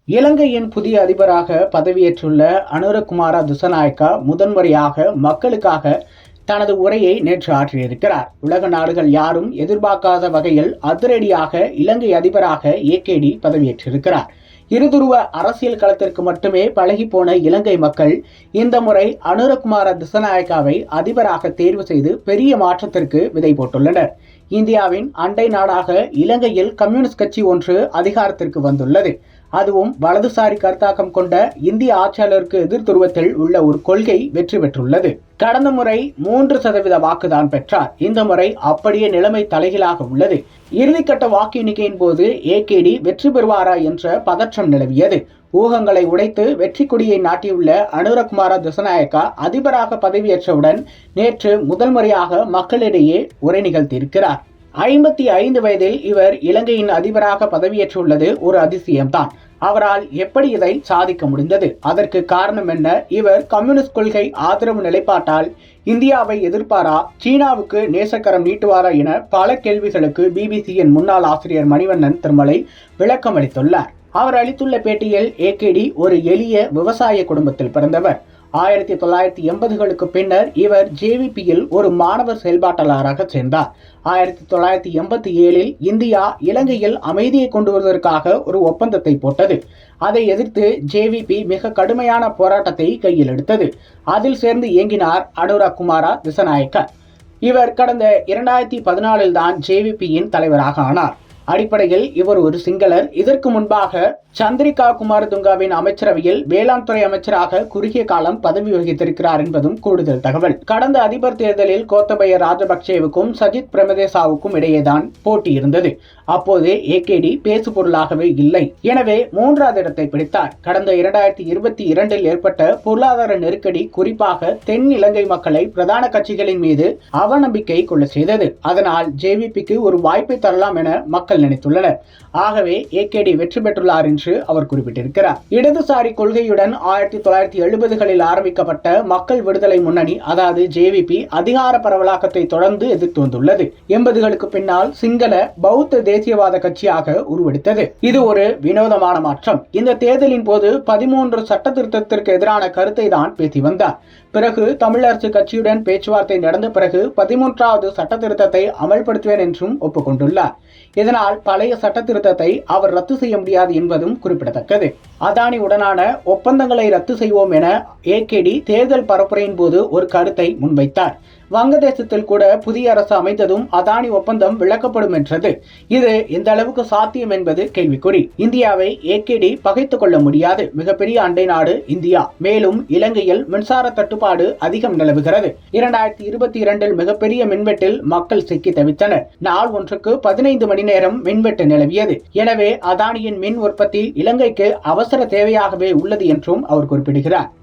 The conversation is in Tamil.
இலங்கையின் புதிய அதிபராக பதவியேற்றுள்ள அனுரகுமார திஸநாயக்க முதன்முறையாக மக்களுக்காக தனது உரையை நேற்று ஆற்றியிருக்கிறார். உலக நாடுகள் யாரும் எதிர்பார்க்காத வகையில் அதிரடியாக இலங்கை அதிபராக ஏகேடி பதவியேற்றிருக்கிறார். இருதுருவ அரசியல் களத்திற்கு மட்டுமே பழகிப்போன இலங்கை மக்கள் இந்த முறை அனுரகுமார திஸநாயக்காவை அதிபராக தேர்வு செய்து பெரிய மாற்றத்திற்கு விதை போட்டுள்ளனர். இந்தியாவின் அண்டை நாடாக இலங்கையில் கம்யூனிஸ்ட் கட்சி ஒன்று அதிகாரத்திற்கு வந்துள்ளது. அதுவும் வலதுசாரி கருத்தாக்கம் கொண்ட இந்திய ஆட்சியாளருக்கு எதிர்துருவத்தில் உள்ள ஒரு கொள்கை வெற்றி பெற்றுள்ளது. கடந்த முறை 3% வாக்குதான் பெற்றார். இந்த முறை அப்படியே நிலைமை தலைகீழாக உள்ளது. இறுதிக்கட்ட வாக்கு எண்ணிக்கையின் போது ஏகேடி வெற்றி பெறுவாரா என்ற பதற்றம் நிலவியது. ஊகங்களை உடைத்து வெற்றி கொடியை நாட்டியுள்ள அனுரகுமார திஸநாயக்க அதிபராக பதவியேற்றவுடன் நேற்று முதல் முறையாக மக்களிடையே உரை நிகழ்த்தியிருக்கிறார். 55 வயதில் இவர் இலங்கையின் அதிபராக பதவியேற்றுள்ளது ஒரு அதிசயம்தான். அவரால் எப்படி இதை சாதிக்க முடிந்தது? அதற்கு காரணம் என்ன? இவர் கம்யூனிஸ்ட் கொள்கை ஆதரவு நிலைப்பாட்டால் இந்தியாவை எதிர்ப்பாரா, சீனாவுக்கு நேசக்கரம் நீட்டுவாரா என பல கேள்விகளுக்கு பிபிசியின் முன்னாள் ஆசிரியர் மணிவண்ணன் திருமலை விளக்கம் அளித்துள்ளார். அவர் அளித்துள்ள பேட்டியில் ஏகேடி ஒரு எளிய விவசாய குடும்பத்தில் பிறந்தவர். 1980களுக்கு பின்னர் இவர் ஜேவிபியில் ஒரு மாணவர் செயல்பாட்டாளராக சேர்ந்தார். 1987இல் இந்தியா இலங்கையில் அமைதியை கொண்டு வருவதற்காக ஒரு ஒப்பந்தத்தை போட்டது. அதை எதிர்த்து ஜேவிபி மிக கடுமையான போராட்டத்தை கையில் எடுத்தது. அதில் சேர்ந்து இயங்கினார் அனுரகுமார திஸநாயக்க. இவர் கடந்த 2014இல் தான் ஜேவிபியின் தலைவராக ஆனார். அடிப்படையில் இவர் ஒரு சிங்களர். இதற்கு முன்பாக சந்திரிகா குமாரதுங்கவின் அமைச்சரவையில் வேளாண் துறை அமைச்சராக குறுகிய காலம் பதவி வகித்திருக்கிறார் என்பதும் கூடுதல் தகவல். கடந்த அதிபர் தேர்தலில் கோத்தபய ராஜபக்சேவுக்கும் சஜித் பிரேமதாசவுக்கும் இடையேதான் போட்டி இருந்தது. அப்போது ஏகேடி பேசுபொருளாகவே இல்லை. எனவே 3வது இடத்தை பிடித்தார். கடந்த 2022இல் ஏற்பட்ட பொருளாதார நெருக்கடி குறிப்பாக தென் இலங்கை மக்களை பிரதான கட்சிகளின் மீது அவநம்பிக்கை கொள்ள செய்தது. அதனால் ஜேவிபிக்கு ஒரு வாய்ப்பை தரலாம் என மக்கள் நினைத்துள்ளனர். ஆகவே ஏகேடி வெற்றி பெற்றுள்ளார் என்று அவர் குறிப்பிட்டிருக்கிறார். இடதுசாரி கொள்கையுடன் 1970களில் ஆரம்பிக்கப்பட்ட மக்கள் விடுதலை முன்னணி, அதாவது ஜேவிபி, அதிகார பரவலாக்கத்தை தொடர்ந்து எதிர்த்து வந்துள்ளது. 80களுக்கு பின்னால் சிங்கள பௌத்த தேசியவாத கட்சியாக உருவெடுத்தது. இது ஒரு வினோதமான மாற்றம். இந்த தேர்தலின் போது 13 சட்ட திருத்தத்திற்கு எதிரான கருத்தை தான் பேசி வந்தார். பிறகு தமிழரசு கட்சியுடன் பேச்சுவார்த்தை நடந்த பிறகு 13வது சட்ட திருத்தத்தை அமல்படுத்துவேன் என்றும் ஒப்புக்கொண்டுள்ளார். இதனால் பழைய சட்ட திருத்தத்தை அவர் ரத்து செய்ய முடியாது என்பதும் குறிப்பிடத்தக்கது. அதானி உடனான ஒப்பந்தங்களை ரத்து செய்வோம் என ஏகேடி தேர்தல் பரப்புரையின் போது ஒரு கருத்தை முன்வைத்தார். வங்கதேசத்தில் கூட புதிய அரசு அமைந்ததும் அதானி ஒப்பந்தம் விலக்கப்படும் என்றது. இது எந்த அளவுக்கு சாத்தியம் என்பது கேள்விக்குறி. இந்தியாவை ஏகேடி பகைத்துக் கொள்ள முடியாது. மிகப்பெரிய அண்டை நாடு இந்தியா. மேலும் இலங்கையில் மின்சார தட்டுப்பாடு அதிகம் நிலவுகிறது. 2022இல் மிகப்பெரிய மின்வெட்டில் மக்கள் சிக்கி தவித்தனர். நாள் ஒன்றுக்கு 15 மணி நேரம் மின்வெட்டு நிலவியது. எனவே அதானியின் மின் உற்பத்தி இலங்கைக்கு அவசர தேவையாகவே உள்ளது என்றும் அவர் குறிப்பிடுகிறார்.